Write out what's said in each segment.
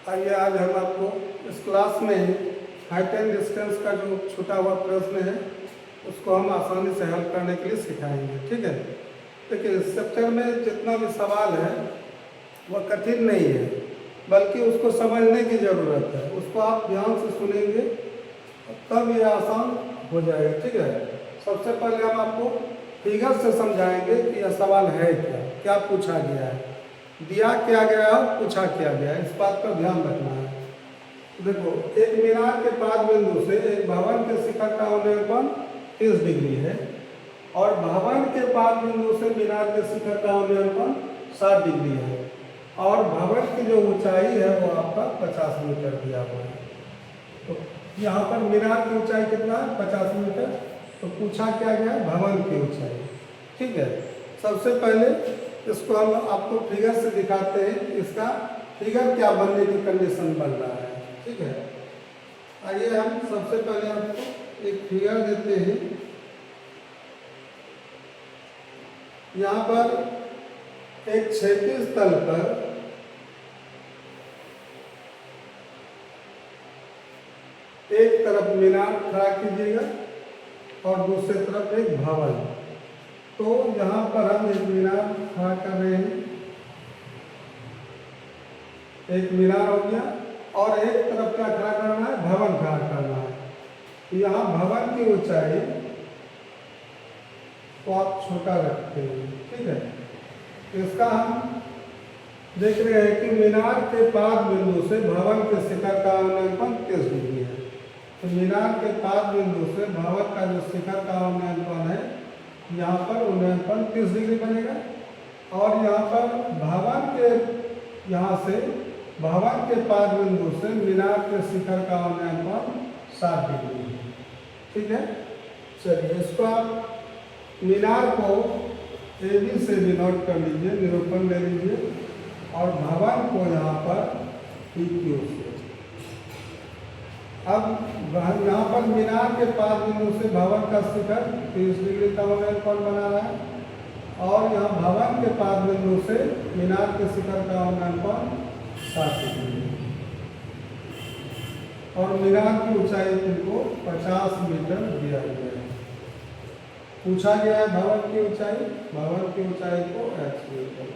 आइए आज हम आपको इस क्लास में हाइट एंड डिस्टेंस का जो छूटा हुआ प्रश्न है उसको हम आसानी से हल करने के लिए सिखाएंगे। ठीक है, देखिए इस चैप्टर में जितना भी सवाल है वह कठिन नहीं है, बल्कि उसको समझने की ज़रूरत है। उसको आप ध्यान से सुनेंगे तब ये आसान हो जाएगा। ठीक है, सबसे पहले हम आपको फिगर से समझाएंगे कि यह सवाल है क्या, क्या पूछा गया है, दिया क्या गया है, पूछा क्या गया है, इस बात पर ध्यान रखना है। देखो, एक मीनार के पाद बिंदु से एक भवन के शिखर का अवलंबन 30 डिग्री है और भवन के पाद बिंदु से मीनार के शिखर का अवलंबन 60 डिग्री है और भवन की जो ऊंचाई है वो आपका 50 मीटर दिया हुआ है। तो यहाँ पर मीनार की ऊंचाई कितना है? 50 मीटर। तो पूछा क्या गया? भवन की ऊंचाई। ठीक है, सबसे पहले इसको हम आपको फिगर से दिखाते हैं कि इसका फिगर क्या बनने की कंडीशन बन रहा है। ठीक है, आइए हम सबसे पहले आपको एक फिगर देते हैं। यहाँ पर एक क्षैतिज तल पर एक तरफ मीनार खड़ा कीजिएगा और दूसरी तरफ एक भवन। तो यहाँ पर हम एक मीनार खड़ा कर रहे हैं, एक मीनार हो गया और एक तरफ क्या खड़ा करना है? भवन खड़ा करना है। तो यहाँ भवन की ऊंचाई को आप छोटा रखते हैं। ठीक है, इसका हम देख रहे हैं कि मीनार के पाद बिंदु से भवन के शिखर का अवलंबन 30 डिग्री है। तो मीनार के पाद बिंदु से भवन का जो शिखर का अवलंबन है यहाँ पर अवलंबन 30 डिग्री बनेगा और यहाँ पर भवन के यहाँ से भवन के पाद बिंदु से मीनार के शिखर का अवलंबन 60 डिग्री है। ठीक है, चलिए इसको आप मीनार को AB से डिनोट कर लीजिए, निरूपण ले लीजिए और भवन को यहाँ पर PQ से। अब यहाँ पर मीनार के पाद बिंदु से भवन का शिखर 30 डिग्री का अवलंबन बना रहा है और यहाँ भवन के पाद बिंदु से मीनार के शिखर का अवलंबन 60 डिग्री और मीनार की ऊंचाई इनको 50 मीटर दिया गया है। पूछा गया है भवन की ऊंचाई, भवन की ऊंचाई को h मीटर।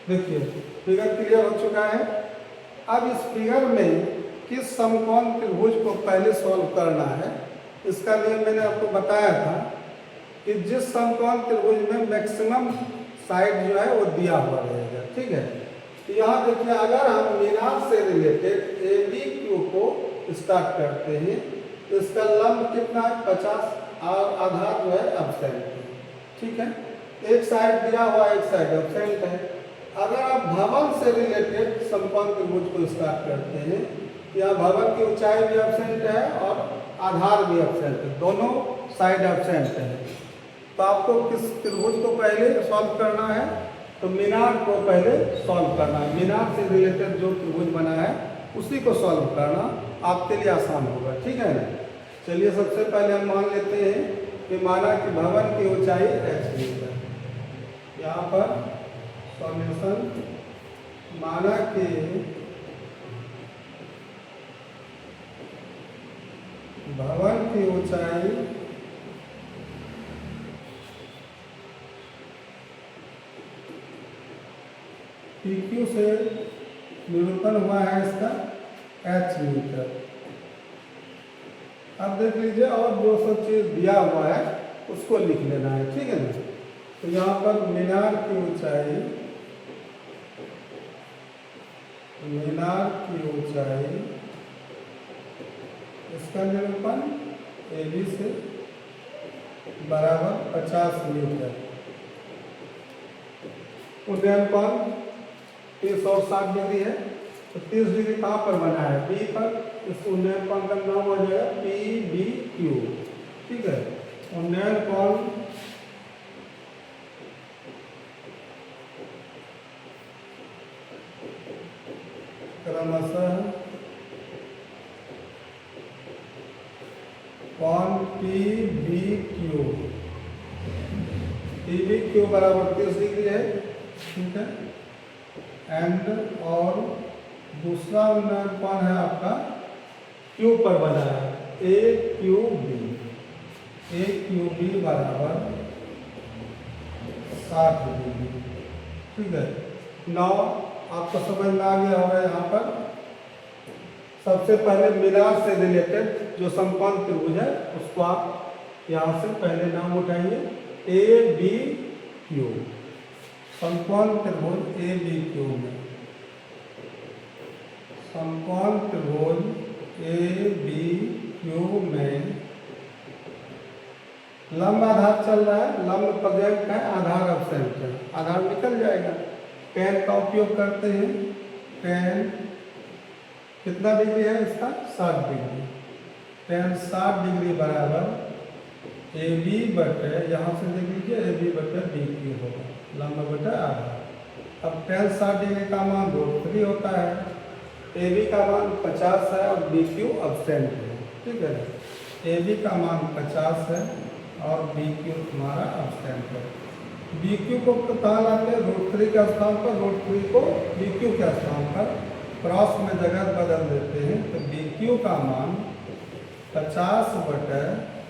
देखिए फिगर क्लियर हो चुका है। अब इस फिगर में किस समकोण त्रिभुज को पहले सॉल्व करना है, इसका लिए मैंने आपको बताया था कि जिस समकोण त्रिभुज में मैक्सिमम साइड जो है वो दिया हुआ रहेगा। ठीक है, तो यहाँ देखिए अगर हम मीनार से रिलेटेड ABQ को स्टार्ट करते हैं तो इसका लंब कितना है? 50 और आधार जो है एब्सेंट है। ठीक है, एक साइड दिया हुआ एक साइड एब्सेंट है। अगर आप भवन से रिलेटेड समकोण त्रिभुज को स्टार्ट करते हैं, यहाँ भवन की ऊंचाई भी एब्सेंट है और आधार भी एब्सेंट है, दोनों साइड एब्सेंट है। तो आपको किस त्रिभुज को पहले सॉल्व करना है? तो मीनार को पहले सॉल्व करना है। मीनार से रिलेटेड जो त्रिभुज बना है उसी को सॉल्व करना आपके लिए आसान होगा। ठीक है ना, चलिए सबसे पहले हम मान लेते हैं कि माना कि भवन की ऊंचाई h मीटर। यहाँ पर सॉल्यूशन माना कि भवन की ऊंचाई PQ से निरूपण हुआ है इसका h मीटर। अब देख लीजिए और जो सब चीज़ दिया हुआ है उसको लिख लेना है। ठीक है ना, तो यहाँ पर मीनार की ऊंचाई, मीनार की ऊंचाई इसका निरूपण AB से बराबर 50 मीटर। उदयनकोण 30 और 60 डिग्री है, तो 30 डिग्री कहाँ पर बना है? B पर। इस उन्नयनकोण का नाम हो जाएगा PBQ। ठीक है, उन्नयनकोण क्रमशः कोण PBQ, PBQ बराबर 30 डिग्री है। ठीक है, एंड और दूसरा उन्नयन कोण है आपका क्यू पर बना है, ए क्यू बी बराबर 60 डिग्री। ठीक है, नौ आपको समझ में आ गया होगा। यहाँ पर सबसे पहले मिलान से रिलेटेड जो समकोण त्रिभुज है उसको आप यहाँ से पहले नाम उठाइए, ए बी क्यू। समकोण त्रिभुज ए बी क्यू में, समकोण त्रिभुज ए बी क्यू में लंब आधार चल रहा है, लंब पर्याप्त है, आधार अब्सेंट है, आधार निकल जाएगा। टेन का उपयोग करते हैं, टेन कितना डिग्री है इसका, 60 डिग्री। टेन 60 डिग्री बराबर ए बी बटे, यहाँ से देख लीजिए ए बी बटे बी क्यू होगा, लंब बटे आधार। अब टेन 60 डिग्री का मान √3 होता है, ए बी का मान 50 है और बी क्यू अब्सेंट है। ठीक है, ए बी का मान 50 है और बी क्यू तुम्हारा अब्सेंट है। बी क्यू को कहाँ लाते हैं, √3 के स्थान पर, √3 को बी क्यू के स्थान पर क्रॉस में जगह बदल देते हैं, तो बी क्यू का मान 50 बटे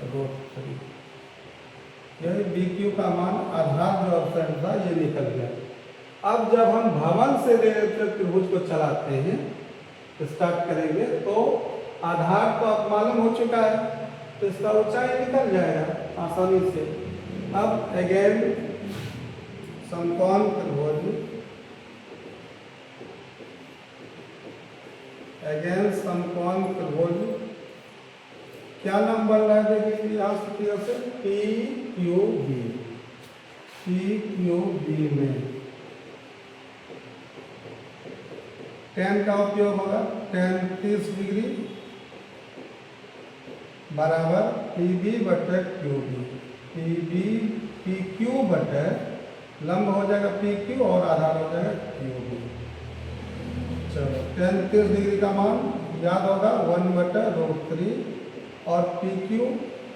√3, यही बी क्यू का मान, आधार जो अब्सेंट था ये निकल गया। अब जब हम भवन से रिलेटेड त्रिभुज को चलाते हैं, स्टार्ट करेंगे, तो आधार तो अब मालूम हो चुका है, तो इसका ऊंचाई निकल जाएगा आसानी से। अब अगेन समकोण त्रिभुज, अगेन समकोण त्रिभुज क्या नाम बन रहा है देखिए यहाँ से, पी क्यू बी में टेन का उपयोग होगा, टेन 30 डिग्री बराबर पी बी बटे क्यू बी, पी क्यू बटे लंब हो जाएगा पी क्यू और आधार हो जाएगा क्यू बी। चलो, टेन 30 डिग्री का मान याद होगा 1 बटे √3 और पी क्यू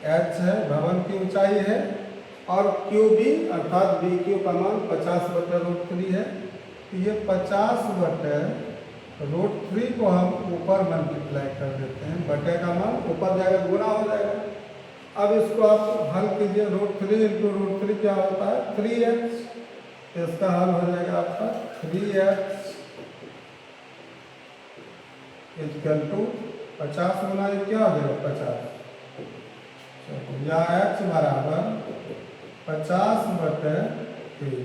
एच है, भवन की ऊंचाई है, और क्यू बी अर्थात बी क्यू का मान 50 बटे √3 है। तो ये 50 बटे √3 को हम ऊपर मल्टीप्लाई कर देते हैं, बटे का मान ऊपर जाएगा, गुना हो जाएगा। अब इसको आप हल कीजिए, √3 इंटू √3 क्या होता है, 3x, इसका हल हो जाएगा आपका 3x इक्वल टू 50 गुना क्या हो जाएगा 50, या x बराबर 50 बटे 3।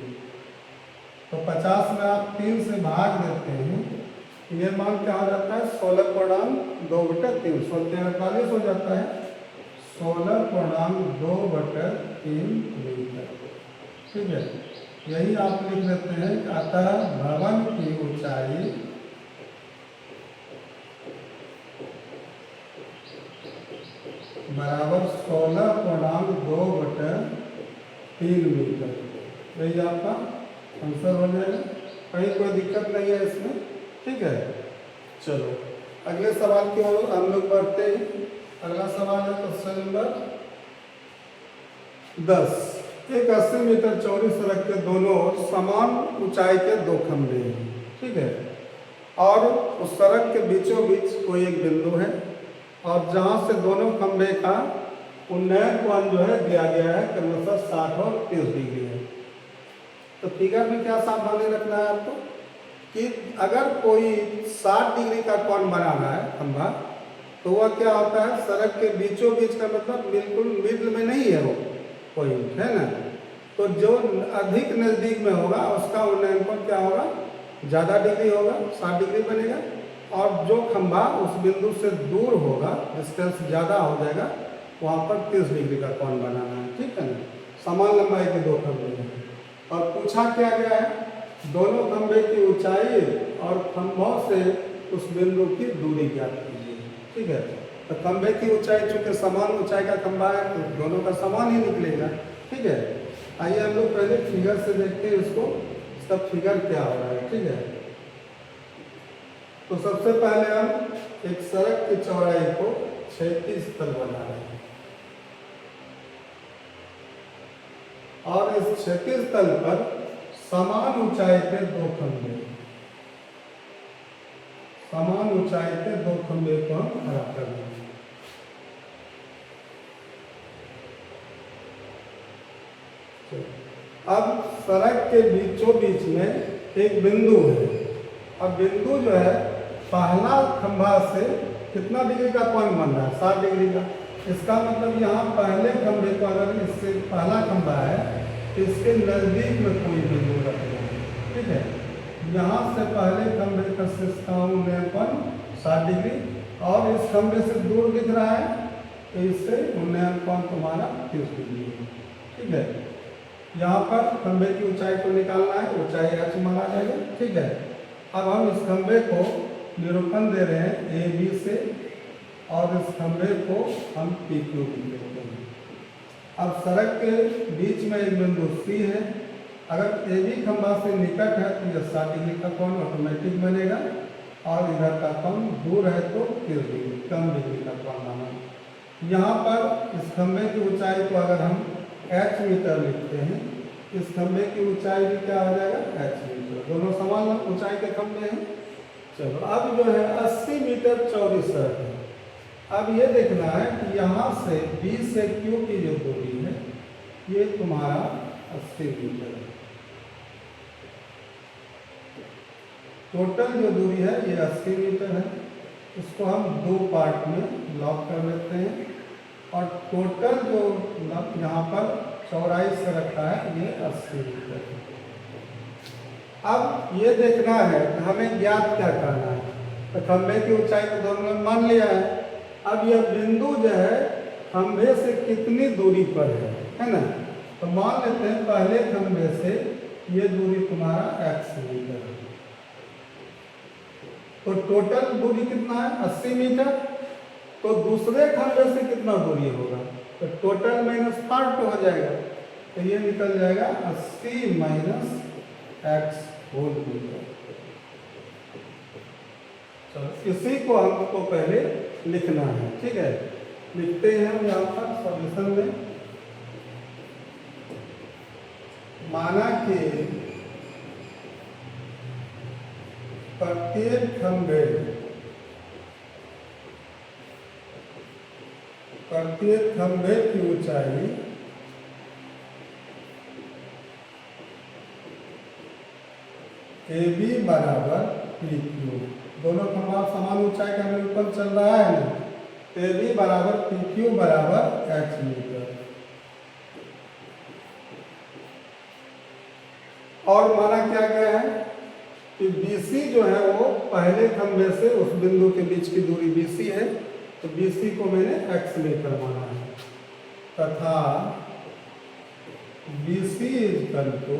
तो 50 में आप 3 से भाग देते हैं, ये मान क्या हो जाता है 16.2 बटे 3, 16 हो जाता है, 16.2 बटे 3 मीटर। ठीक है, यही आप लिख देते हैं। अतः भवन की ऊंचाई बराबर 16.2 बटे 3 मीटर, यही आपका आंसर हो जाएगा। कहीं कोई दिक्कत नहीं है इसमें। ठीक है, चलो अगले सवाल की ओर हम लोग बढ़ते हैं। अगला सवाल है क्वेश्चन नंबर 10। एक 80 मीटर चौड़ी सड़क के दोनों ओर समान ऊंचाई के दो खंभे हैं। ठीक है, और उस सड़क के बीचों बीच कोई एक बिंदु है, और जहां से दोनों खंभे का उन्नयन कोण जो है दिया गया है क्रमशः 60 और 30 डिग्री है। तो फिगर में क्या सावधानी रखना है आपको कि अगर कोई 60 डिग्री का कोण बनाना है खंभा, तो वह क्या होता है, सड़क के बीचों बीच का मतलब बिल्कुल मिडल में नहीं है वो पॉइंट, है ना। तो जो अधिक नज़दीक में होगा उसका उन्नयन कोण क्या होगा, ज़्यादा डिग्री होगा, 60 डिग्री बनेगा। और जो खंभा उस बिंदु से दूर होगा, डिस्टेंस ज़्यादा हो जाएगा, वहाँ पर 30 डिग्री का कोण बनाना है। ठीक है ना, समान लंबाई के दो खंभे हैं। और पूछा क्या गया है, दोनों खंभे की ऊंचाई और खंभों से उस बिंदु की दूरी ज्ञात कीजिए। ठीक है, तो खंभे की ऊंचाई चूंकि समान ऊंचाई का खंभा है तो दोनों का समान ही निकलेगा। ठीक है, आइए हम लोग पहले फिगर से देखते हैं इसको, इसका फिगर क्या हो रहा है। ठीक है, तो सबसे पहले हम एक सड़क की चौड़ाई को क्षैतिज तल बना रहे हैं, और इस क्षैतिज तल पर समान ऊंचाई के दो खंभे, समान ऊंचाई के दो खंभे को हम खड़ा कर देंगे। अब सड़क के बीचों बीच में एक बिंदु है। अब बिंदु जो है पहला खंभा से कितना डिग्री का कोण बन रहा है? 60 डिग्री का। इसका मतलब यहाँ पहले खंभे को अगर इससे पहला खंभा है तो इसके नज़दीक में कोई बिंदु रखना है, ठीक है। यहाँ से पहले खंभे का उन्नयनकोण 60 डिग्री और इस खंभे से दूर दिख रहा है तो इससे उन्नयनकोण तुम्हारा 30 डिग्री है, ठीक है। यहाँ पर खंभे की ऊंचाई को निकालना है, ऊंचाई h माना जाएगा, ठीक है। अब हम इस खंभे को निरूपण दे रहे हैं ए बी से और इस खंभे को हम पी क्यू देते हैं। अब सड़क के बीच में एक बिंदु सी है। अगर ए बी खंभा से निकट है तो यह 60 डिग्री का कोण ऑटोमेटिक बनेगा और इधर का कोण दूर है तो 30 डिग्री कम डिग्री का कोण बना। यहाँ पर इस खंभे की ऊंचाई को अगर हम h मीटर लिखते हैं, इस खंभे की ऊंचाई भी क्या हो जाएगा? h metre. दोनों समान ऊंचाई के खंभे हैं। चलो अब जो है 80 मीटर चौड़ी सड़क है। अब ये देखना है कि यहाँ से B से Q की जो दूरी है ये तुम्हारा 80 मीटर है। टोटल जो दूरी है ये 80 मीटर है। इसको हम दो पार्ट में लॉक कर लेते हैं और टोटल जो यहाँ पर चौड़ाई से रखा है ये 80 मीटर है। अब ये देखना है कि हमें ज्ञात क्या करना है। तो खंभे की ऊंचाई को दोनों ने मान लिया है। अब यह बिंदु जो है खंभे से कितनी दूरी पर है ना। तो मान लेते हैं पहले खंभे से ये दूरी तुम्हारा x मीटर है। तो टोटल दूरी कितना है? 80 मीटर। तो दूसरे खंभे से कितना दूरी होगा? तो टोटल माइनस पार्ट हो जाएगा। तो ये निकल जाएगा 80 माइनस x होल मीटर। चलो इसी को हमको पहले लिखना है, ठीक है। लिखते हैं हम यहाँ पर सॉल्यूशन में। माना कि प्रत्येक खंभे की ऊंचाई AB बराबर PQ। दोनों खंभा समान ऊंचाई का निरूपण चल रहा है ना। AB बराबर PQ बराबर h मीटर। और माना क्या गया है कि BC जो है वो पहले खंभे से उस बिंदु के बीच की दूरी BC है। तो BC को मैंने x मीटर माना है तथा BC equal to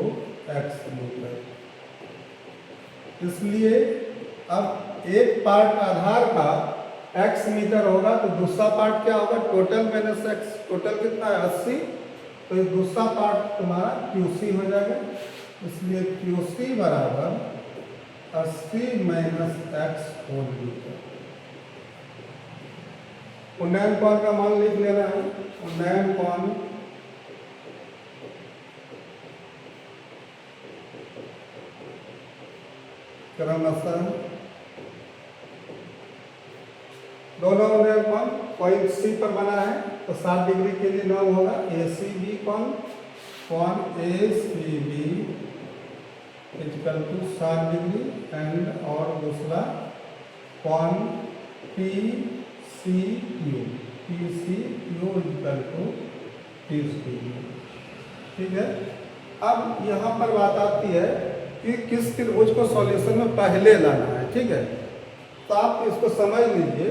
x metre. इसलिए अब एक पार्ट आधार का x मीटर होगा तो दूसरा पार्ट क्या होगा? Total minus x। टोटल कितना है? 80। तो ये दूसरा पार्ट तुम्हारा QC हो जाएगा। इसलिए QC बराबर 80 माइनस x होल मीटर। उन्नयनकोण का मान लिख लेना है। उन्नयनकोण क्रमशः दोनों उन्नयनकोण पॉइंट C पर बना है तो 60 डिग्री के लिए नाम होगा ACB कोण। कोण ACB equal to 60 degree and और दूसरा कोण PCQ इक्वल टू 30 डिग्री, ठीक है। अब यहाँ पर बात आती है कि किस त्रिभुज को सॉल्यूशन में पहले लाना है, ठीक है। तो आप इसको समझ लीजिए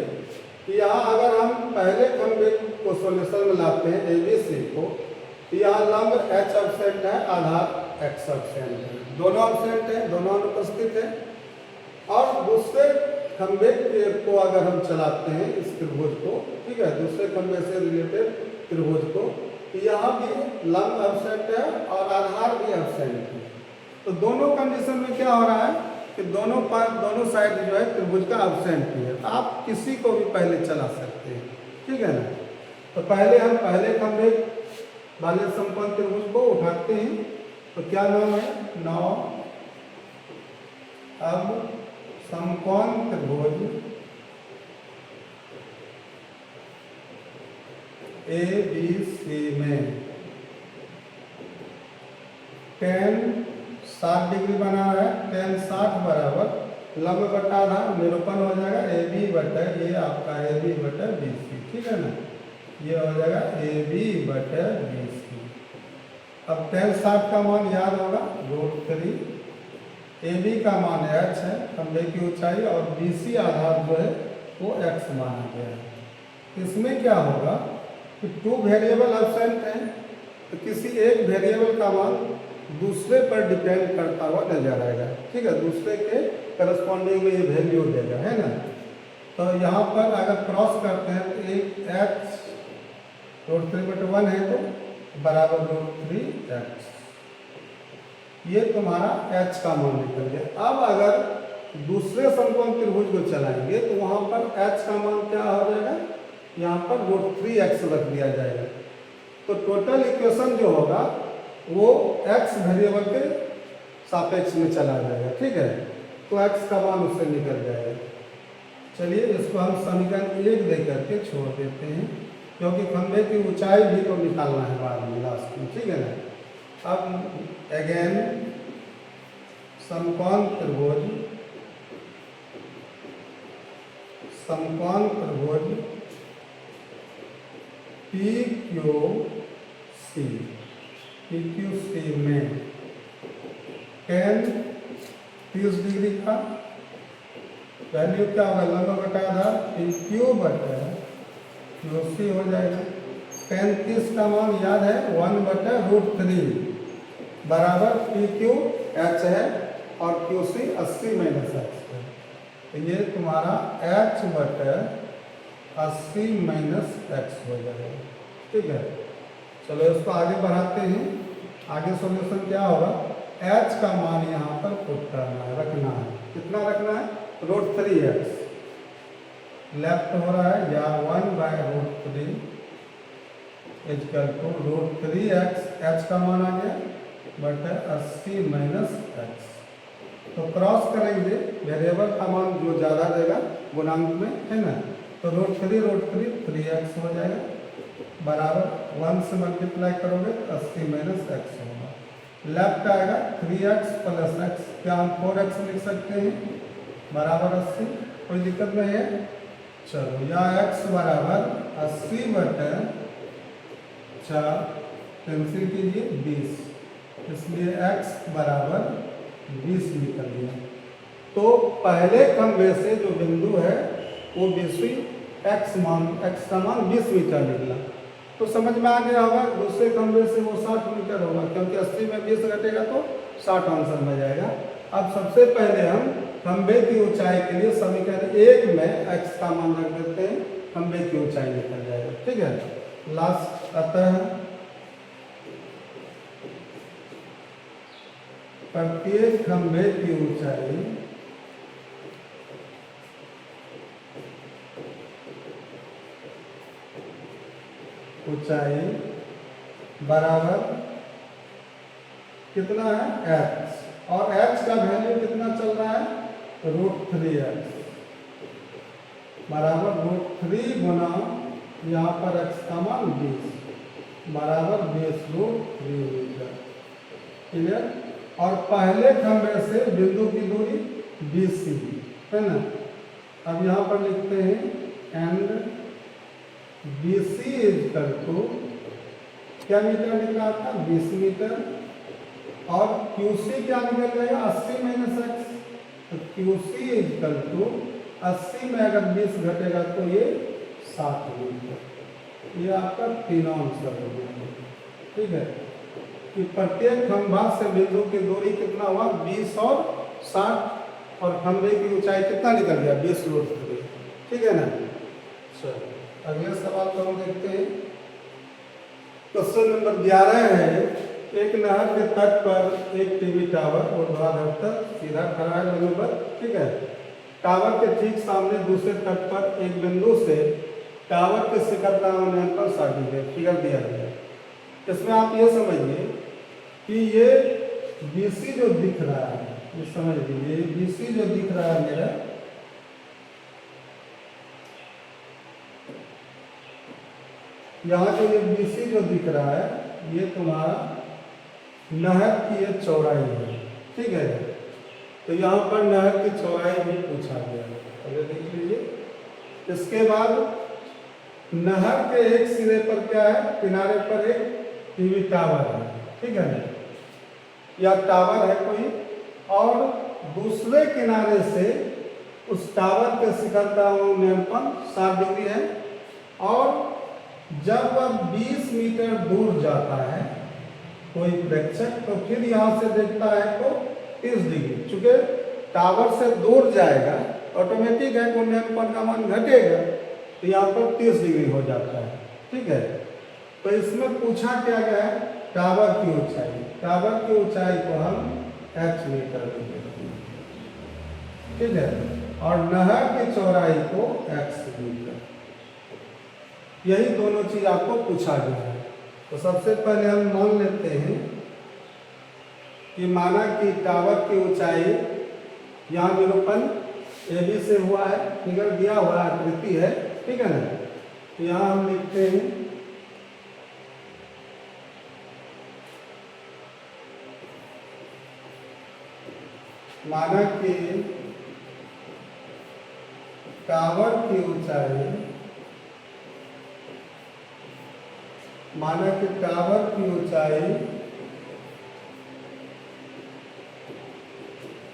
कि यहाँ अगर हम पहले खंभे को सॉल्यूशन में लाते हैं ABC को तो यहाँ लंब H एब्सेंट है, आधार X एब्सेंट है। दोनों एब्सेंट है, दोनों अनुपस्थित है। और दूसरे खंभे को अगर हम चलाते हैं इस त्रिभुज को, ठीक है, दूसरे खंभे से रिलेटेड त्रिभुज को, यहाँ भी लंब एब्सेंट है और आधार भी एब्सेंट है। तो दोनों कंडीशन में क्या हो रहा है कि दोनों साइड जो है त्रिभुज का एब्सेंट भी है। तो आप किसी को भी पहले चला सकते हैं, ठीक है ना। तो पहले हम पहले खंभे वाले समकोण त्रिभुज को उठाते हैं। तो क्या नाम है? 9। अब समकोण त्रिभुज ABC में tan 60 डिग्री बना है। tan 60 बराबर लंब बटा आधार निरूपण हो जाएगा AB बटा ये आपका AB बटा BC, ठीक है ना, ये हो जाएगा AB बटा BC। अब tan 60 का मान याद होगा √3, AB का मान h है खंभे की ऊंचाई, और BC आधार जो है वो x माना गया है। इसमें क्या होगा कि 2 वेरिएबल अब्सेंट हैं, तो किसी एक वेरिएबल का मान दूसरे पर डिपेंड करता हुआ नजर आएगा, ठीक है, दूसरे के करस्पॉन्डिंग में ये वैल्यू देगा, है ना। तो यहाँ पर अगर क्रॉस करते हैं तो एक h √3/1 है तो बराबर √3x, ये तुम्हारा h का मान निकल गया। अब अगर दूसरे समकोण त्रिभुज को चलाएंगे तो वहाँ पर h का मान क्या हो जाएगा, यहाँ पर √3x रख दिया जाएगा। तो टोटल इक्वेशन जो होगा वो x वेरिएबल के सापेक्ष में चला जाएगा, ठीक है, तो x का मान उससे निकल जाएगा। चलिए इसको हम समीकरण 1 दे करके छोड़ देते हैं, क्योंकि खंभे की ऊंचाई भी तो निकालना है बाद में लास्ट में, ठीक है ना। अब अगेन समकोण त्रिभुज PQC में tan 30 डिग्री का वैल्यू क्या होगा, लंब बटा आधार PQ बटा QC हो जाएगा। tan 30 का मान याद है 1/√3 बराबर PQ h है और QC 80 - x है, तो ये तुम्हारा h बटा 80 - x हो जाएगा, ठीक है। चलो इसको आगे बढ़ाते हैं। आगे सॉल्यूशन क्या होगा, h का मान यहाँ पर पुट करना है, रखना है, कितना रखना है, √3x लेफ्ट हो रहा है या 1/√3 = √3x, h का मान आ गया बटा 80 - x। तो क्रॉस करेंगे, वेरिएबल का मान जो ज़्यादा देगा गुणांक में, है ना, तो √3 3x हो जाएगा बराबर 1 से मल्टीप्लाई करोगे तो 80 - x होगा। लेफ्ट आएगा 3x + x, क्या हम 4x लिख सकते हैं बराबर 80, कोई दिक्कत नहीं है। चलो या x बराबर 80 बटे 4 कैंसिल कीजिए 20, इसलिए x बराबर 20 निकल गया। तो पहले खंभे से जो बिंदु है वो 20 x का मान 20 मीटर निकला, तो समझ में आ गया होगा। दूसरे खंभे से वो 60 मीटर होगा, क्योंकि 80 में 20 घटेगा तो 60 आंसर में जाएगा। अब सबसे पहले हम खंभे की ऊंचाई के लिए समीकरण 1 में x का मान रख देते हैं, खंभे की ऊंचाई निकल जाएगा, ठीक है। लास्ट आता है प्रत्येक खंभे की ऊंचाई बराबर कितना है h, और h का वैल्यू कितना चल रहा है √3x बराबर √3 गुना यहाँ पर x का मान 20 बराबर 20√3 मीटर, क्लियर। और पहले खंभे से बिंदु की दूरी BC है ना। अब यहाँ पर लिखते हैं एंड BC = क्या मीटर निकला था 20 मीटर, और QC क्या निकल जाएगा 80 - x, तो QC = 80 में अगर 20 घटेगा तो ये 60 मीटर। ये आपका तीनों आंसर हो गया, ठीक है, कि प्रत्येक खंभा से बिंदु की दूरी कितना हुआ 20 और 60, और खंभे की ऊंचाई कितना निकल गया 20√3, ठीक है ना। चलो अगले सवाल को हम देखते हैं। क्वेश्चन नंबर 11 है, एक नहर के तट पर एक टीवी टावर ऊर्ध्वाधर तक सीधा खड़ा है लंबवत, ठीक है। टावर के ठीक सामने दूसरे तट पर एक बिंदु से टावर के शिखर का अंतर 60 डिग्री फिगर दिया गया है। इसमें आप ये समझिए कि ये BC जो दिख रहा है ये समझ लीजिए, BC जो दिख रहा है मेरा, यहाँ जो ये BC जो दिख रहा है, ये तुम्हारा नहर की ये चौड़ाई है, ठीक है। तो यहाँ पर नहर की चौड़ाई भी पूछा गया है, अगर देख लीजिए। इसके बाद नहर के एक सिरे पर क्या है, किनारे पर एक टीवी टावर है, ठीक है ना, या टावर है कोई, और दूसरे किनारे से उस टावर के शिखर का उन्नयनपन 60 डिग्री है, और जब वह 20 मीटर दूर जाता है कोई प्रेक्षक, तो फिर यहाँ से देखता है तो 30 डिग्री, चूंकि टावर से दूर जाएगा ऑटोमेटिक है उन्नयनपन का मान घटेगा, तो यहाँ पर 30 डिग्री हो जाता है, ठीक है। तो इसमें पूछा क्या गया है, टावर की ऊंचाई, टावर की ऊंचाई को हम h मीटर में देते हैं, ठीक है, और नहर की चौड़ाई को x मीटर। यही दोनों चीज आपको पूछा गया है। तो सबसे पहले हम मान लेते हैं कि माना कि टावर की ऊंचाई, यहाँ निरूपण AB से हुआ है, फिगर दिया हुआ आकृति है, ठीक है ना। तो यहाँ हम लिखते हैं माना कि टावर की ऊंचाई, माना कि टावर की ऊंचाई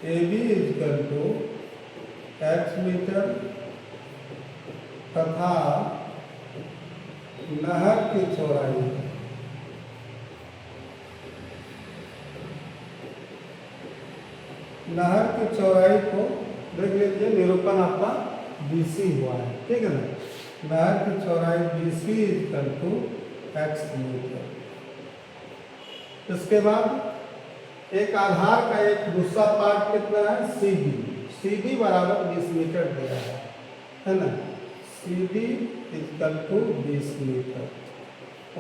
AB = h मीटर तथा नहर की चौड़ाई को देख लीजिए, निरूपण आपका BC हुआ है, ठीक है ना। नहर की चौड़ाई BC = x मीटर। इसके बाद एक आधार का एक दूसरा पार्ट कितना है, CD बराबर 20 मीटर दिया है ना। CD = 20 metre.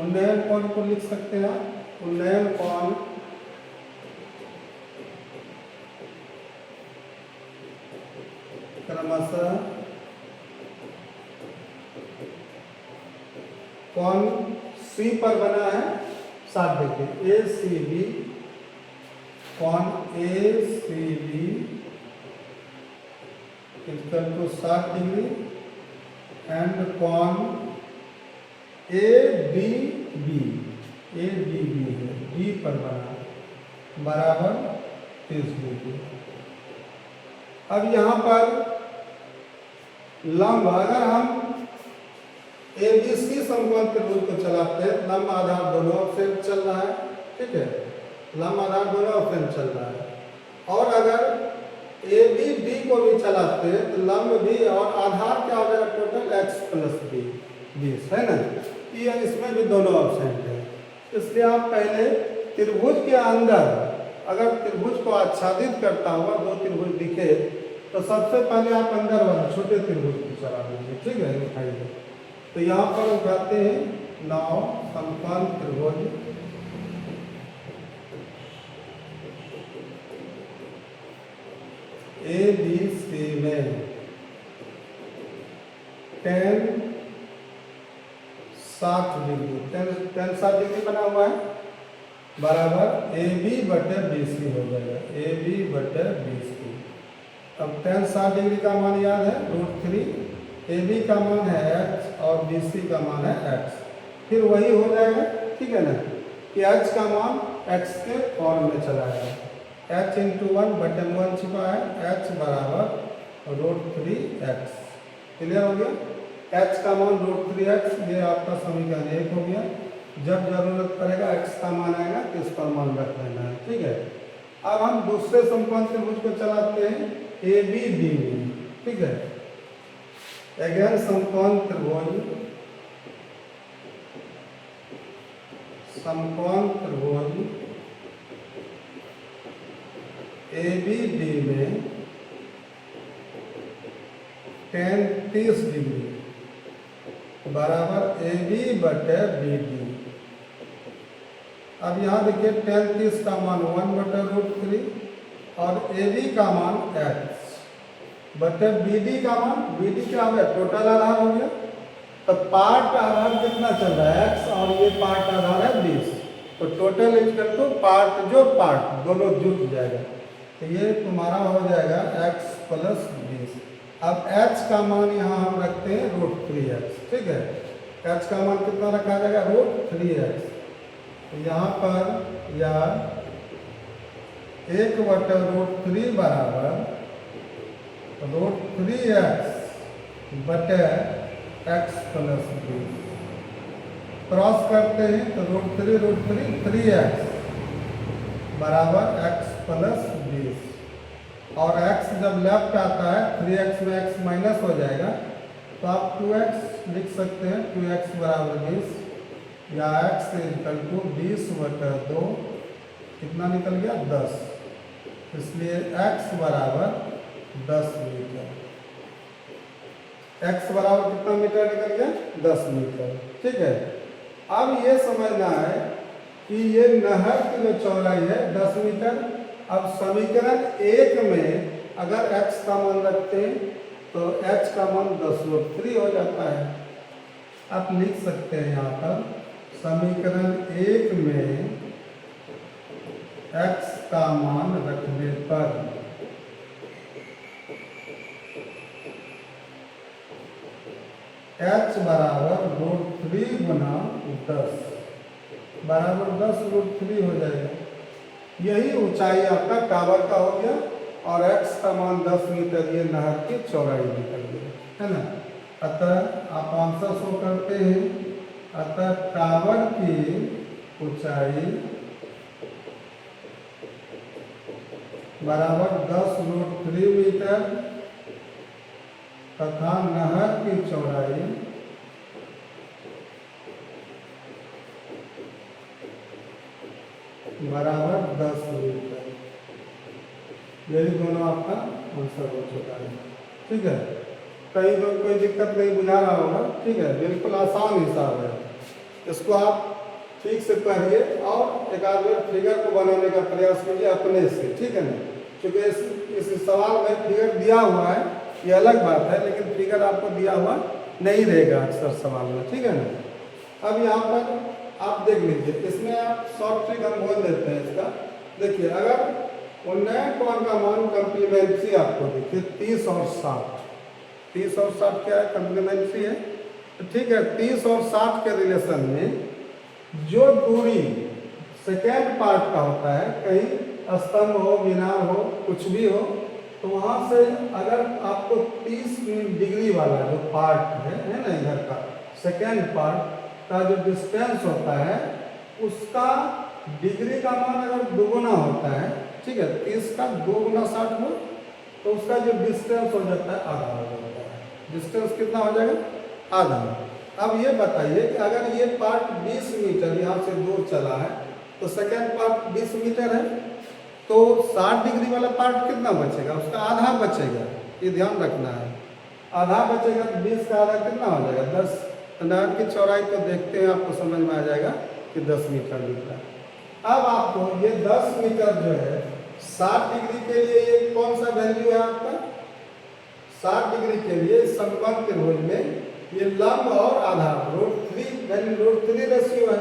उन्नयन कोण को लिख सकते हैं, उन्नयन कोण क्रमशः कोण C पर बना है 60 डिग्री, ACB, कोण ACB = 60 डिग्री, एंड कोण ADB है, D पर बना बराबर 30 डिग्री। अब यहाँ पर लंब, अगर हम ABC समकोण त्रिभुज को चलाते हैं, लंब आधार दोनों ओर से चल रहा है, ठीक है, लंब आधार दोनों ओर से चल रहा है, और अगर ABD को भी चलाते हैं तो लंब भी और आधार क्या हो जाएगा, टोटल x + b 20 है ना। ये इसमें भी दोनों ऑप्शन है, इसलिए आप पहले त्रिभुज के अंदर, अगर त्रिभुज को आच्छादित करता हुआ दो त्रिभुज दिखे तो सबसे पहले आप अंदर वाले छोटे त्रिभुज को चला दीजिए, ठीक है, उठाइए। तो यहाँ पर उठाते हैं 9 समकोण त्रिभुज ABC में tan 60 डिग्री, tan 60 डिग्री बना हुआ है, बराबर AB/BC हो जाएगा, AB/BC। अब tan 60 डिग्री का मान याद है √3, AB का मान है h और BC का मान है x, फिर वही हो जाएगा, ठीक है ना, कि h का मान x के फॉर्म में चला जाएगा, h × 1 बटन 1 छिपा है, h बराबर √3x। क्लियर हो गया, h का मान √3x, ये आपका समीकरण 1 हो गया। जब जरूरत पड़ेगा x का मान आएगा तो इस पर मान रख लेना है, ठीक है। अब हम दूसरे समकोण त्रिभुज को चलाते हैं ABD में, ठीक है, अगेन समकोण त्रिभुज ABD में tan 30 डिग्री बराबर AB/BD। अब यहाँ देखिए tan 30 का मान 1/√3 और AB का मान x बटे BD का मान, BD क्या हो गया, टोटल आधार हो गया। तो पार्ट आधार कितना चल रहा है, x, और ये पार्ट आधार है 20। तो टोटल इक्वल टू पार्ट जो पार्ट दोनों जुट जाएगा। तो ये तुम्हारा हो जाएगा x प्लस 20। अब h का मान यहाँ हम रखते हैं √3x, ठीक है। h का मान कितना रखा जाएगा, √3x। तो यहाँ पर या 1/√3 बराबर √3x बटे x प्लस 20। क्रॉस करते हैं तो √3 3x बराबर x प्लस 20। और x जब लेफ्ट आता है 3x में x माइनस हो जाएगा, तो आप 2x लिख सकते हैं, 2x बराबर 20 या x इक्वल टू 20/2 कितना निकल गया, 10। इसलिए x बराबर 10 मीटर। x बराबर कितना मीटर निकल गया, 10 मीटर, ठीक है। अब ये समझना है कि ये नहर की जो चौड़ाई है 10 मीटर। अब समीकरण 1 में अगर x का मान रखते हैं तो h का मान 10√3 हो जाता है। आप लिख सकते हैं यहाँ पर समीकरण 1 में x का मान रखने पर h बराबर √3 गुना 10 बराबर 10√3 हो जाएगा। यही ऊंचाई आपका टावर का हो गया और x का मान 10 मीटर, ये नहर की चौड़ाई निकल गई, है ना। अतः आप आंसर शो करते हैं। अतः टावर की ऊंचाई बराबर 10√3 मीटर तथा नहर की चौड़ाई बराबर 10 मीटर। यही दोनों आपका आंसर हो चुका है, ठीक है। कहीं तो कोई दिक्कत नहीं बुझा रहा होगा, ठीक है। बिल्कुल आसान हिसाब है, इसको आप ठीक से पढ़िए और एक आध बार फिगर को बनाने का प्रयास कीजिए अपने से, ठीक है ना। क्योंकि इस सवाल में फिगर दिया हुआ है, ये अलग बात है, लेकिन फिगर आपको दिया हुआ नहीं रहेगा अक्सर सवाल में, ठीक है ना। अब यहाँ पर आप देख लीजिए, इसमें आप शॉर्ट ट्रिक हम बोल देते हैं इसका। देखिए, अगर उन्नयन कोण का मान कम्प्लीमेंट्री आपको देखिए 30 और 60, 30 और 60 क्या है, कम्प्लीमेंट्री है, तो ठीक है। 30 और 60 के रिलेशन में जो दूरी सेकेंड पार्ट का होता है, कहीं स्तंभ हो, मीनार हो, कुछ भी हो, तो वहाँ से अगर आपको 30 डिग्री वाला जो पार्ट है ना, इधर का सेकेंड पार्ट का जो डिस्टेंस होता है, उसका डिग्री का मान अगर दुगुना होता है, ठीक है, 30 का 2 गुना 60 हो, तो उसका जो डिस्टेंस हो जाता है आधा हो जाता है। डिस्टेंस कितना हो जाएगा, आधा। अब ये बताइए कि अगर ये पार्ट 20 मीटर यहाँ से दूर चला है, तो सेकेंड पार्ट 20 मीटर है, तो 60 डिग्री वाला पार्ट कितना बचेगा, उसका आधा बचेगा, ये ध्यान रखना है। आधा बचेगा तो 20 का आधा कितना हो जाएगा, 10। नहर की चौड़ाई तो देखते हैं, आपको समझ में आ जाएगा कि 10 मीटर निकला। अब आपको ये 10 मीटर जो है 60 डिग्री के लिए ये कौन सा वैल्यू है आपका, 60 डिग्री के लिए समकोण त्रिभुज में ये लंब और आधार √3 वैल्यू √3 रेशियो है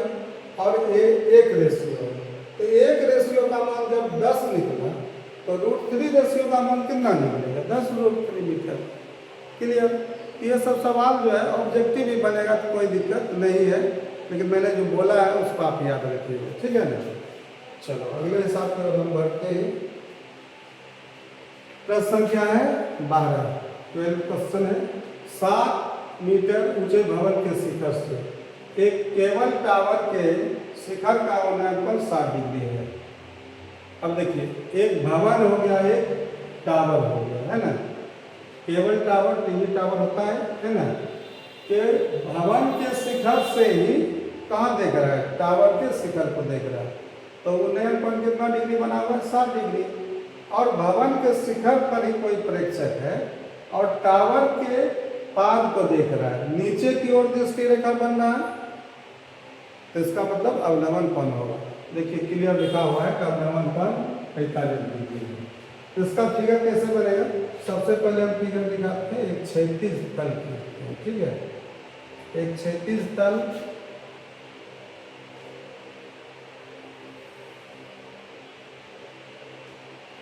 और एक रेशियो है। तो एक रेशियो का मान जब 10 निकला तो √3 रेशियो का मान कितना निकलेगा, 10√3 मीटर। क्लियर। ये सब सवाल जो है ऑब्जेक्टिव भी बनेगा तो कोई दिक्कत नहीं है, लेकिन मैंने जो बोला है उसको आप याद रखिएगा, ठीक है ना। चलो अगले हिसाब से हम बढ़ते हैं। प्रश्न संख्या है 12, 12 क्वेश्चन है। 7 मीटर ऊंचे भवन के शिखर से एक केबल टावर के शिखर का उन्नयन 60 डिग्री है। अब देखिए, एक भवन हो गया, एक टावर हो गया, है ना। केबल टावर, टीवी टावर होता है ना, कि भवन के शिखर से ही कहाँ देख रहा है, टावर के शिखर को देख रहा है, तो उन्नयन कोण कितना डिग्री बना हुआ है, 60 डिग्री। और भवन के शिखर पर ही कोई प्रेक्षक है और टावर के पाद को देख रहा है, नीचे की ओर दृष्टि रेखा बन रहा है, तो इसका मतलब अवनमन कोण होगा। देखिए क्लियर लिखा हुआ है कि अवनमन कोण 45 डिग्री है। इसका फिगर कैसे बनेगा? सबसे पहले हम फिगर दिखाते हैं, एक क्षैतिज तल की, ठीक है। एक क्षैतिज तल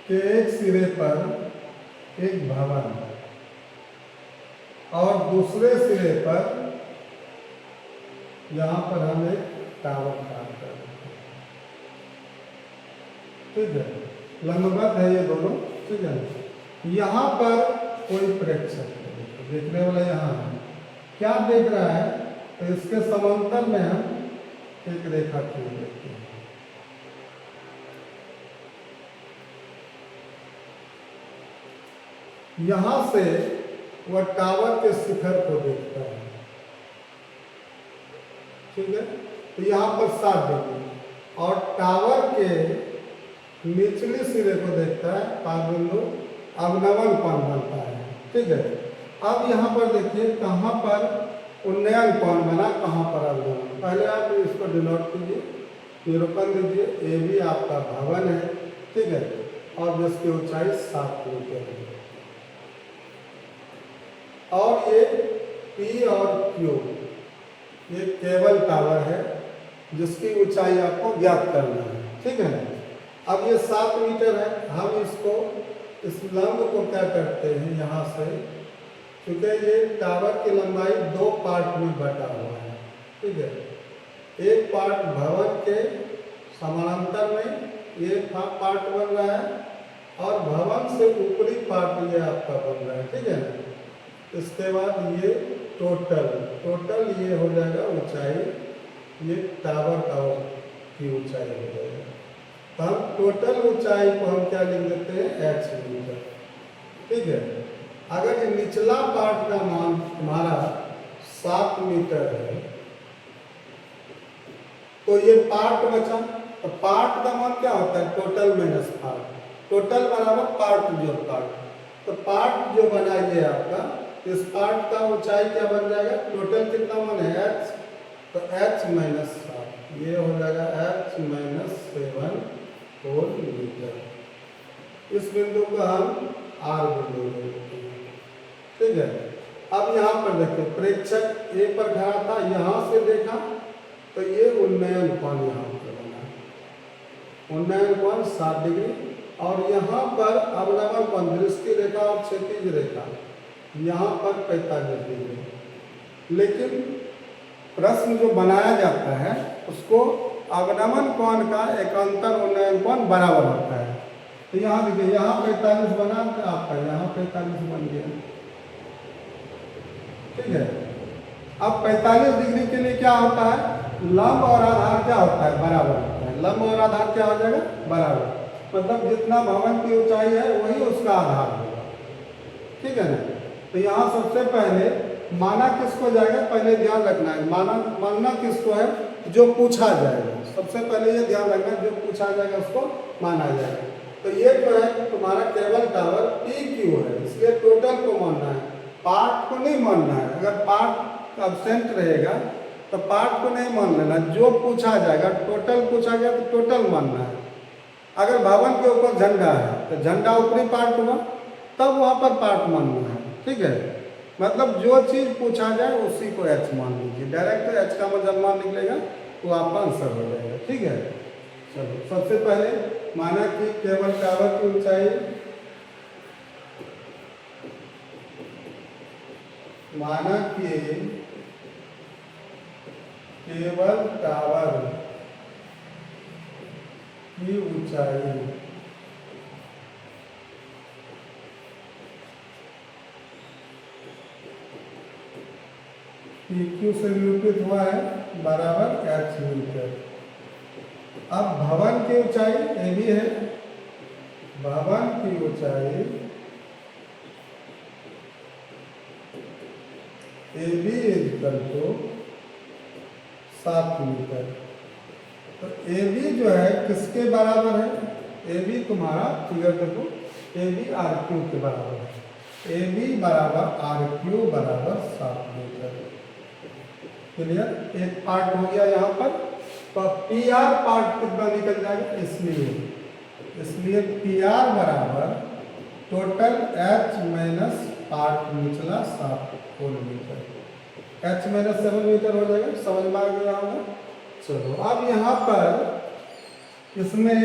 के एक सिरे पर एक भवन और दूसरे सिरे पर यहां पर हम एक टावर काम कर रहे हैं, ठीक है। लंबवत है ये दोनों, ठीक है। यहाँ पर कोई प्रेक्षक देखने वाला यहाँ है, क्या देख रहा है? तो इसके समांतर में हम एक रेखा खींच देते हैं। यहाँ से वह टावर के शिखर को देखता है, ठीक है। तो यहाँ पर 7 डिग्री और टावर के निचले सिरे को देखता है, पादबिंदु अवनमन कोण बनता है, ठीक है। अब यहाँ पर देखिए कहाँ पर उन्नयन कोण बना, कहाँ पर अवनमन। पहले आप इसको डिनोट कीजिए, निरूपण दीजिए। ए भी आपका भवन है, ठीक है, और जिसकी ऊंचाई 7 मीटर है। और ये पी और क्यू ये केबल टावर है जिसकी ऊंचाई आपको ज्ञात करना है, ठीक है। अब ये 7 मीटर है, हम इसको इस लंब को क्या करते हैं यहाँ से, क्योंकि ये टावर की लंबाई 2 पार्ट में बटा हुआ है, ठीक है। एक पार्ट भवन के समानांतर में ये पार्ट बन रहा है और भवन से ऊपरी पार्ट ये आपका बन रहा है, ठीक है। इसके बाद ये टोटल ये हो जाएगा ऊंचाई, ये टावर की ऊंचाई हो जाएगा। तो हम टोटल ऊंचाई को हम क्या लिख देते हैं? h मीटर, ठीक है। अगर ये निचला पार्ट का मान तुम्हारा 7 मीटर है तो ये पार्ट बचा, तो पार्ट का मान क्या होता है? टोटल माइनस पार्ट, टोटल बराबर पार्ट जोड़ पार्ट। तो पार्ट जो बना ये आपका, इस पार्ट का ऊंचाई क्या बन जाएगा? टोटल कितना मान है? h, तो h माइनस 7, ये हो जाएगा h माइनस 7 होल मीटर। इस बिंदु को हम R बिंदु लेते हैं, ठीक है। अब यहाँ पर देखिए प्रेक्षक ए पर खड़ा था, यहाँ से देखा तो ये उन्नयन कोण यहाँ पर बना, उन्नयन कोण 7 डिग्री। और यहाँ पर अवनमन कोण दृष्टि रेखा और क्षैतिज रेखा यहाँ पर 45 डिग्री। लेकिन प्रश्न जो बनाया जाता है उसको अवनमन कोण का एकांतर उन्नयन कोण बराबर होता है। तो यहाँ देखिए, यहाँ 45 बना तो आपका यहाँ 45 बन गया, ठीक है। अब 45 डिग्री के लिए क्या होता है? लंब और आधार क्या होता है? बराबर होता है। लंब और आधार क्या हो जाएगा? बराबर, मतलब जितना भवन की ऊंचाई है वही उसका आधार होगा, ठीक है ना। तो यहाँ सबसे पहले माना किसको जाएगा? पहले ध्यान रखना है, मानना किसको है? जो पूछा जाएगा। सबसे पहले ये ध्यान रखना, जो पूछा जाएगा उसको माना जाएगा। तो ये जो है तुम्हारा केबल टावर PQ है, इसलिए टोटल को मानना है, पार्ट को नहीं मानना है। अगर पार्ट एब्सेंट रहेगा तो पार्ट को नहीं मान लेना, जो पूछा जाएगा। टोटल पूछा गया तो टोटल मानना है। अगर भवन के ऊपर झंडा है तो झंडा ऊपरी पार्ट हुआ, तब वहाँ पर पार्ट मानना है, ठीक है। मतलब जो चीज़ पूछा जाए उसी को h मान लीजिए। डायरेक्ट h का जब मान निकलेगा तो आपका आंसर हो जाएगा, ठीक है। चलो सबसे पहले माना कि केबल टावर की ऊंचाई, माना कि केबल टावर की ऊंचाई PQ से निरूपित हुआ है बराबर h मीटर। अब भवन की ऊंचाई AB है, भवन की ऊंचाई AB इक्वल टू 7 मीटर। तो AB जो है किसके बराबर है? AB तुम्हारा फिगर देखो, AB RQ के बराबर है। AB बराबर RQ बराबर 7 मीटर। क्लियर? एक पार्ट हो गया यहाँ पर। तो PR पार्ट कितना निकल जाएगा? इसलिए PR बराबर टोटल h माइनस 8 निचला 7 whole metre, h minus 7 metre हो जाएगा। समझ में आ गया होगा। चलो अब यहाँ पर इसमें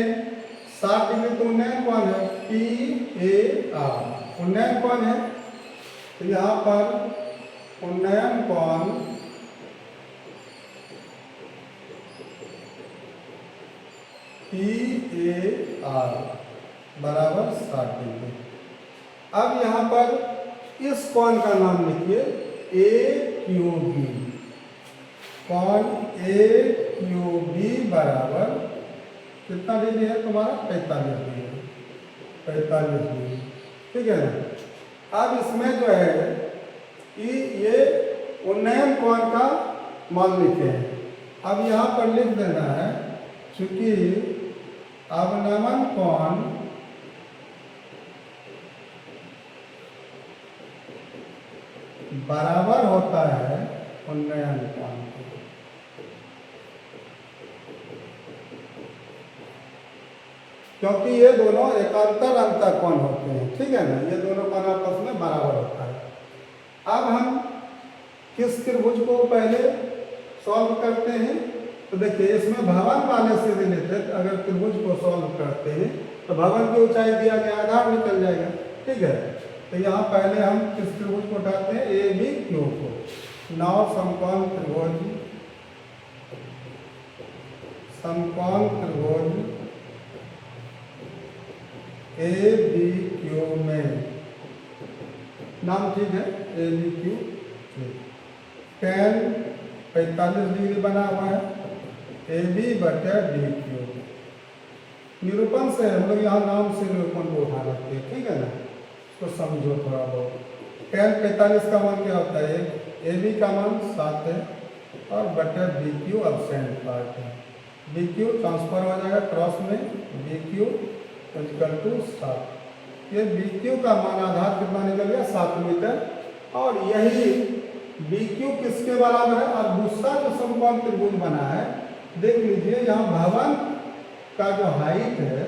60 डिग्री तो उन्नयन कौन है, PAR उन्नयन कौन है, तो यहाँ पर उन्नयन कौन PAR बराबर 60 डिग्री। अब यहाँ पर इस कोण का नाम लिखिए AQB, कोण AQB बराबर कितना डिग्री है तुम्हारा, 45 डिग्री, 45 डिग्री, ठीक है ना। अब इसमें जो है कि ये उन्नयन कोण का मान लिखे हैं। अब यहाँ पर लिख देना है, चूंकि अवनमन कोण बराबर होता है उन्नयन कोण के, क्योंकि ये दोनों एकांतर अंतर कोण होते हैं, ठीक है ना। ये दोनों कोण आपस में बराबर होता है। अब हम किस त्रिभुज को पहले सॉल्व करते हैं, तो देखिए इसमें भवन वाले से रिलेटेड अगर त्रिभुज को सॉल्व करते हैं तो भवन की ऊंचाई दिया गया, आधार निकल जाएगा, ठीक है। तो यहाँ पहले हम किस त्रिभुज को उठाते हैं, ABQ को। नौ समकोण त्रिभुज, समकोण त्रिभुज ABQ में नाम ठीक है ABQ, tan 45 डिग्री बना हुआ है, AB बटे BQ। निरूपण से हम लोग यहाँ नाम से निरूपण को उठा रखते हैं, ठीक है ना, इसको समझो थोड़ा बहुत। tan 45 का मान क्या होता है, AB का मान 7 है और बटे BQ अब्सेंट पार्ट है। BQ ट्रांसफर हो जाएगा क्रॉस में, BQ इक्वल टू 7। ये BQ का मान आधार कितना निकल गया, 7 मीटर। और यही BQ किसके बराबर है, और दूसरा जो समकोण त्रिभुज बना है, देख लीजिए यहाँ भवन का जो हाइट है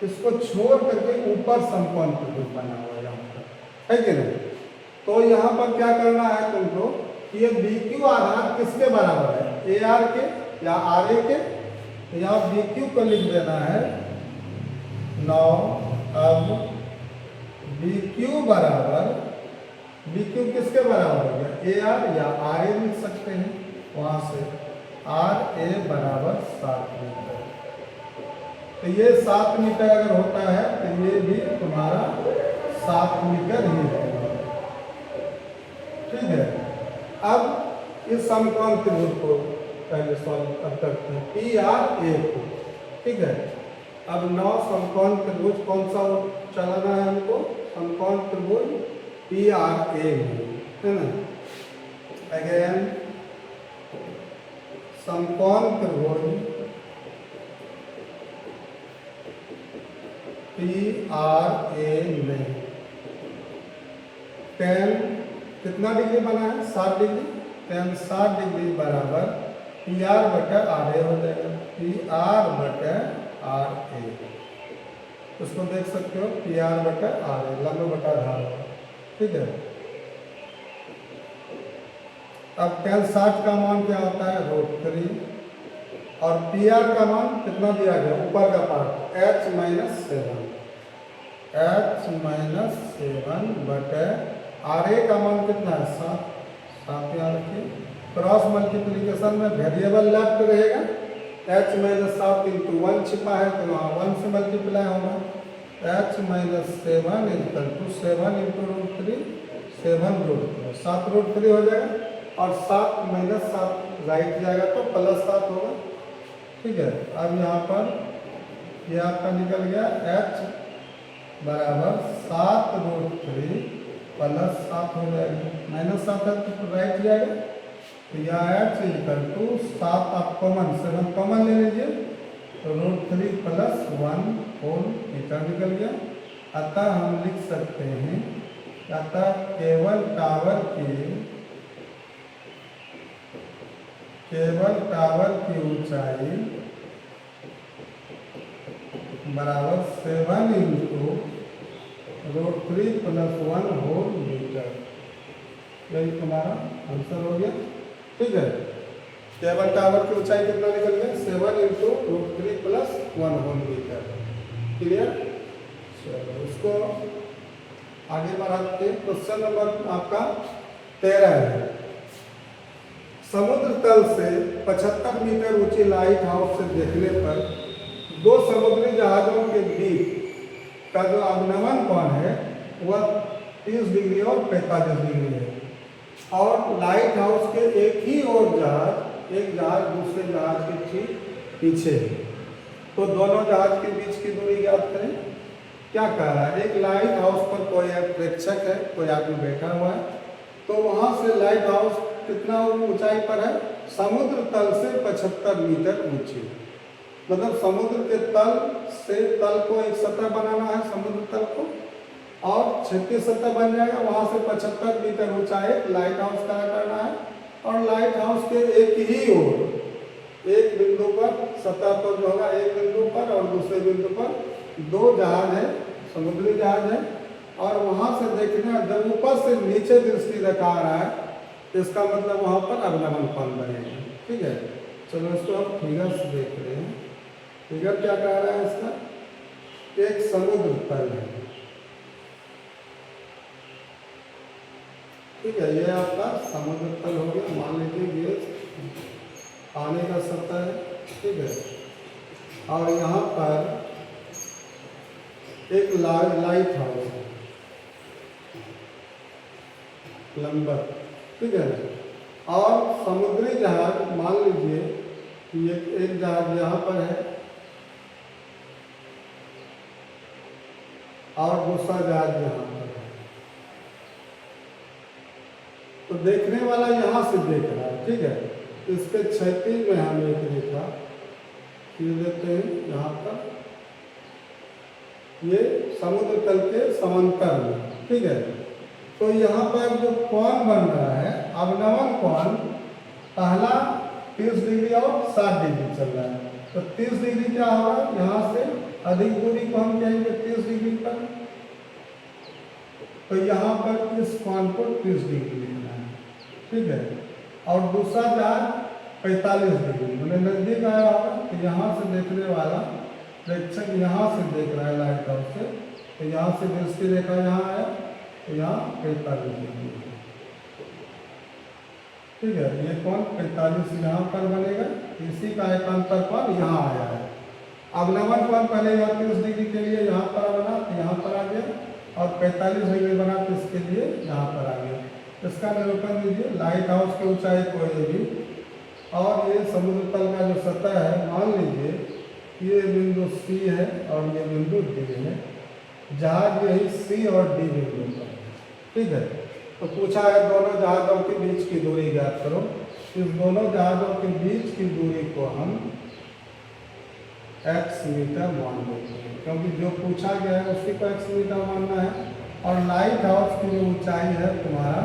इसको छोड़ करके ऊपर समकोण त्रिभुज बना हुआ है यहाँ पर, है कि नहीं। तो यहाँ पर क्या करना है तुमको, कि ये BQ आधार किसके बराबर है, AR के या RA के। तो यहाँ BQ को लिख देना है 9। अब BQ बराबर, BQ किसके बराबर हो गया, AR या RA लिख सकते हैं वहाँ से, RA बराबर 7 मीटर। तो ये 7 मीटर अगर होता है तो ये भी तुम्हारा 7 मीटर ही होगा, ठीक है। अब इस समकोण त्रिभुज को पहले सॉल्व करते हैं, PRA को, ठीक है। अब 9 समकोण त्रिभुज कौन सा चलाना है हमको, समकोण त्रिभुज PRA में, है ना। अगेन समकोण त्रिभुज PRA में tan कितना डिग्री बना है, 7 डिग्री। tan 7 डिग्री बराबर PR बटा RA हो जाएगा, PR बटा RA। उसको देख सकते हो, PR बटा RA, लंब बटा आधार, ठीक है। अब tan 60 का मान क्या होता है, √3, और PR का मान कितना दिया गया, ऊपर का part H minus 7, H minus 7 बटे RA का मान कितना है, 7 याद रखिए। क्रॉस मल्टीप्लीकेशन में वेरिएबल लेफ्ट रहेगा, H माइनस 7 इंटू 1 छिपा है तो वहाँ 1 से मल्टीप्लाई होगा। H minus 7 equal to 7 into √3, 7 √3 हो जाएगा, और 7 माइनस 7 राइट जाएगा तो प्लस 7 होगा, ठीक है। अब यहाँ पर ये आपका निकल गया H बराबर 7 √3 प्लस 7 हो जाएगा, माइनस 7 है तो राइट जाएगा। तो यह H इक्वल टू 7 आप कॉमन 7 कॉमन ले लीजिए, तो √3 प्लस 1 होल मीटर निकल गया। अतः हम लिख सकते हैं, अतः केवल टावर की ऊंचाई बराबर 7 इंटू √3 + 1 होल मीटर। यही तुम्हारा आंसर हो गया। ठीक है, केबल टावर की ऊंचाई कितना निकल गया? 7 × √3 + 1 होल मीटर। क्लियर? चलो इसको आगे बढ़ाते हैं। क्वेश्चन नंबर आपका 13 है। समुद्र तल से 75 मीटर ऊंची लाइट हाउस से देखने पर दो समुद्री जहाजों के बीच का जो अवनमन कोण है वह 30 डिग्री और 45 डिग्री है, और लाइट हाउस के एक ही और एक जहाज दूसरे जहाज के ठीक पीछे है। तो दोनों जहाज के बीच की दूरी ज्ञात करें। क्या कह रहा है? एक लाइट हाउस पर कोई प्रेक्षक है, कोई आदमी बैठा हुआ है, तो वहां से लाइट हाउस कितना ऊंचाई पर है? समुद्र तल से 75 मीटर ऊंची। मतलब समुद्र के तल से तल को एक सतह बनाना है, समुद्र तल को, और क्षैतिज सतह बन जाएगा। वहां से 75 मीटर ऊंचा एक लाइट हाउस खड़ा करना है, और लाइट हाउस के एक ही ओर एक बिंदु पर सतह पर जो होगा एक बिंदु पर और दूसरे बिंदु पर दो जहाज है, समुद्री जहाज है, और वहां से देखना जब ऊपर से नीचे दृष्टि दिखा रहा है तो इसका मतलब वहां पर अवनमन कोण बनेगा। ठीक है, चलो इसको हम फिगर से देख रहे हैं। फिगर क्या कह रहा है इसका? एक समुद्र तल है। ठीक है, ये आपका समुद्र तल हो गया। मान लीजिए ये पानी का सतह है। ठीक है, और यहाँ पर एक लाइट हाउस है लंबा। ठीक है, और समुद्री जहाज मान लीजिए कि एक जहाज यहाँ पर है और दूसरा जहाज यहाँ पर है। तो देखने वाला यहाँ से देख रहा है। ठीक है, इसके क्षैतिज में हम एक रेखा खींच देते हैं यहाँ पर, ये समुद्र तल के समांतर में। ठीक है, तो यहाँ पर जो कोण बन रहा है अवनमन कोण, पहला 30 डिग्री और 60 डिग्री चल रहा है। तो 30 डिग्री क्या होगा? यहाँ से अधिक दूरी को हम कहेंगे 30 डिग्री पर। तो यहाँ पर इस कोण को 30 डिग्री लेना है। ठीक है, और दूसरा जहाज 45 डिग्री, मैंने नजदीक आया होगा। तो यहाँ से देखने वाला प्रेक्षक यहाँ से देख रहा है लाइट हाउस से, तो यहाँ से दृष्टि रेखा यहाँ आया, तो यहाँ 45 डिग्री। ठीक है, ये कोण 45 यहाँ पर बनेगा। इसी का एकांतर कोण यहाँ आया है। अवनमन कोण पहले यहाँ 30 डिग्री के लिए यहाँ पर बना, तो यहाँ पर आ गया, और 45 डिग्री बना तो इसके लिए यहाँ पर आ गया। इसका निरूपण दीजिए। लाइट हाउस की ऊंचाई कोई भी, और ये समुद्र तल का जो सतह है, मान लीजिए ये बिंदु C है और ये बिंदु D है। जहाज यही C और D बिंदु पर। ठीक है, तो पूछा है दोनों जहाजों के बीच की दूरी ज्ञात करो। इस दोनों जहाजों के बीच की दूरी को हम x मीटर मान लेते हैं, क्योंकि जो पूछा गया है उसी को x मीटर मानना है। और लाइट हाउस की जो ऊंचाई है तुम्हारा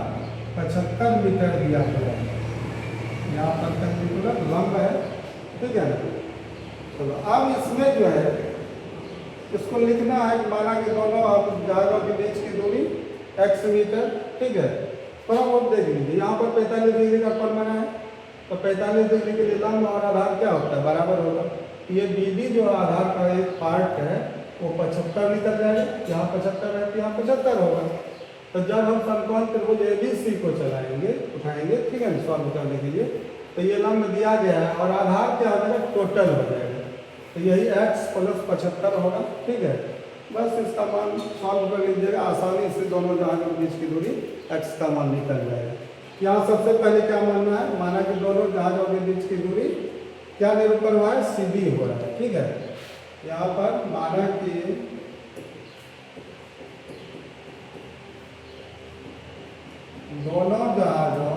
75 मीटर दिया हुआ है। यहाँ पर तक लंब है। ठीक है ना? चलो अब इसमें जो है इसको लिखना है, माना कि दोनों जहाजों के बीच की दूरी x मीटर। ठीक है, थोड़ा बहुत देख लीजिए। यहाँ पर 45 डिग्री का कोण बना है, तो 45 डिग्री के लिए लंब और आधार क्या होता है? बराबर होगा। ये BD जो आधार का एक पार्ट है वो 75 निकल जाएगा। यहाँ 75 है तो यहाँ 75 होगा। तो जब हम समकोण त्रिभुज ABC को चलाएंगे, उठाएंगे, ठीक है, सॉल्व करने के लिए, तो ये लंब दिया गया है और आधार क्या हो जाएगा? टोटल हो जाएगा। तो यही x + 75 होगा। ठीक है, बस इसका मान सॉल्व कर लीजिएगा। आसानी से दोनों जहाजों के बीच की दूरी x का मान निकल जाएगा। यहाँ सबसे पहले क्या मानना है? माना कि दोनों जहाजों के बीच की दूरी क्या निरूपण हुआ है? CD हो रहा है। ठीक है, यहाँ पर माना कि दोनों जहाजों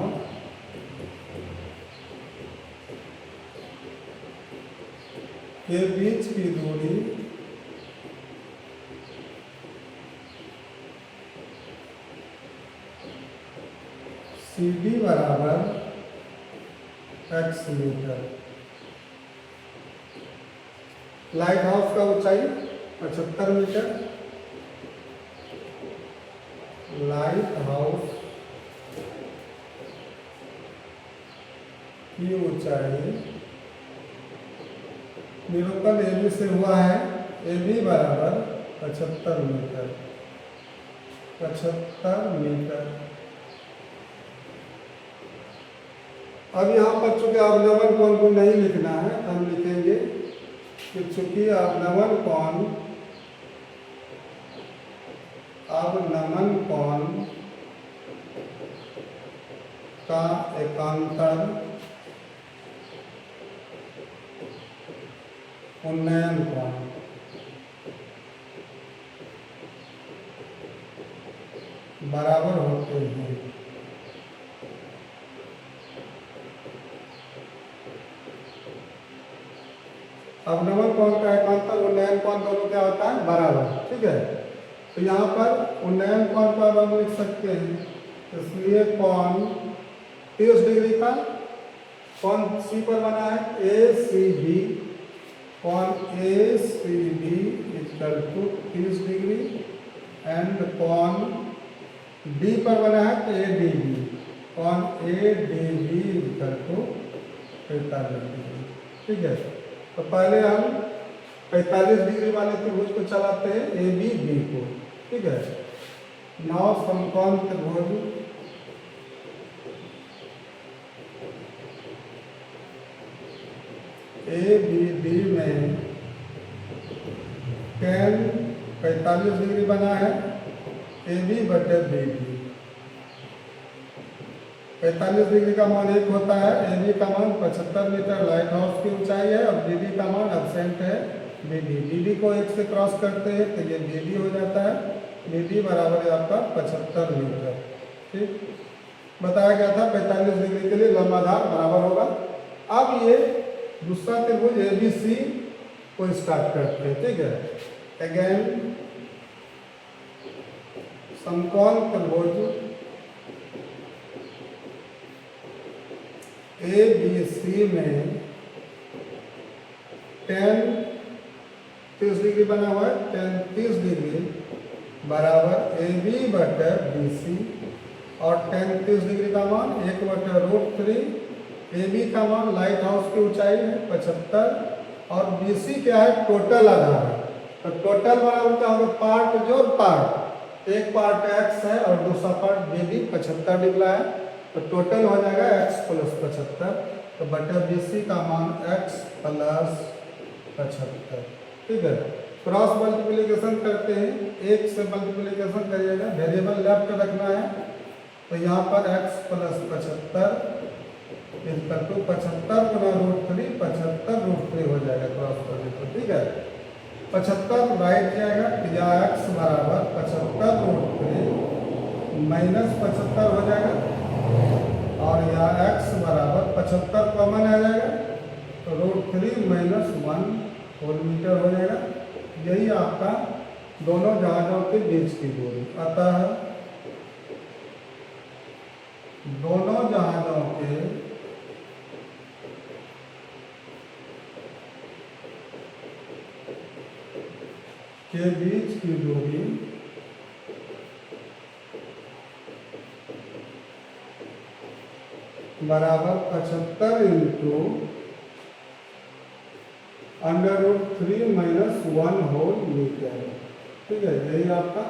के बीच की दूरी CD बराबर x मीटर। लाइट हाउस का ऊंचाई 75 मीटर लाइट हाउस की ऊंचाई निरूपण AB से हुआ है। AB बराबर 75 मीटर। 75 मीटर। अब यहाँ पर चूंकि अवनमन कोण को नहीं लिखना है, हम लिखेंगे कि चूंकि अवनमन कोण का एकांतर उन्नयन कोण बराबर होते हैं। अवनमन कोण का एकांतर उन्नयन कोण दोनों क्या होता है? बराबर। ठीक है, तो यहाँ पर उन्नयन कोण पर हम लिख सकते हैं, इसलिए कोण 30 डिग्री का कोण C पर बना है ACB। कोण ACB equal to 30 degree and कोण D पर बना है ADB। कोण ADB इक्वल टू 45 डिग्री। ठीक है, तो पहले हम 45 डिग्री वाले त्रिभुज को चलाते हैं ABB को। ठीक है, नौ समकोण त्रिभुज ABD में tan 45 डिग्री बना है AB बटे BD। 45 डिग्री का मान 1 होता है, AB का मान 75 मीटर लाइट हाउस की ऊंचाई है और BD का मान एब्सेंट है BD। BD को 1 से क्रॉस करते हैं तो ये BD हो जाता है। BD बराबर है आपका 75 मीटर। ठीक, बताया गया था 45 डिग्री के लिए लंबाधार बराबर होगा। अब ये दूसरा त्रिभुज ABC को स्टार्ट करते हैं। ठीक है, अगेन समकोण त्रिभुज ABC में tan 30 डिग्री बना हुआ है। tan 30 डिग्री बराबर AB बटे BC और tan 30 डिग्री का मान 1 बटे √3। AB का मान लाइट हाउस की ऊंचाई है 75 और BC क्या है? टोटल आधार है। तो टोटल बराबर क्या होगा? पार्ट जोड़ पार्ट। एक पार्ट x है और दूसरा पार्ट BD 75 निकला है, तो टोटल हो जाएगा x + 75। तो बटे BC का मान x + 75। ठीक है, क्रॉस मल्टीप्लिकेशन करते हैं, 1 से मल्टीप्लिकेशन करिएगा, वेरिएबल लेफ्ट रखना है। तो यहाँ पर x + 75 इक्वल टू 75 गुना √3, 75 √3 हो जाएगा क्रॉस करने पर। ठीक है, 75 राइट जाएगा, या x बराबर 75 √3 माइनस 75 हो जाएगा और या x बराबर 75 कॉमन आ जाएगा तो √3 - 1 होल मीटर हो जाएगा। यही आपका दोनों जहाजों के बीच की दूरी। अतः दोनों जहाजों के बीच की दूरी बराबर 75 इंटू √3 - 1 होल मीटर। ठीक है, यही आपका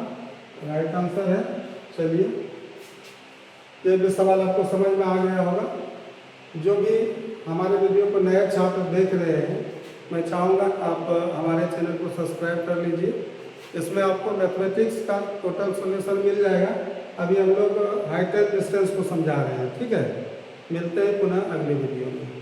राइट आंसर है। चलिए, ये भी सवाल आपको समझ में आ गया होगा। जो भी हमारे वीडियो को नए छात्र देख रहे हैं, मैं चाहूँगा आप हमारे चैनल को सब्सक्राइब कर लीजिए। इसमें आपको मैथमेटिक्स का टोटल सॉल्यूशन मिल जाएगा। अभी हम लोग हाइट एंड डिस्टेंस को समझा रहे हैं। ठीक है, मिलते हैं पुनः अगली वीडियो में।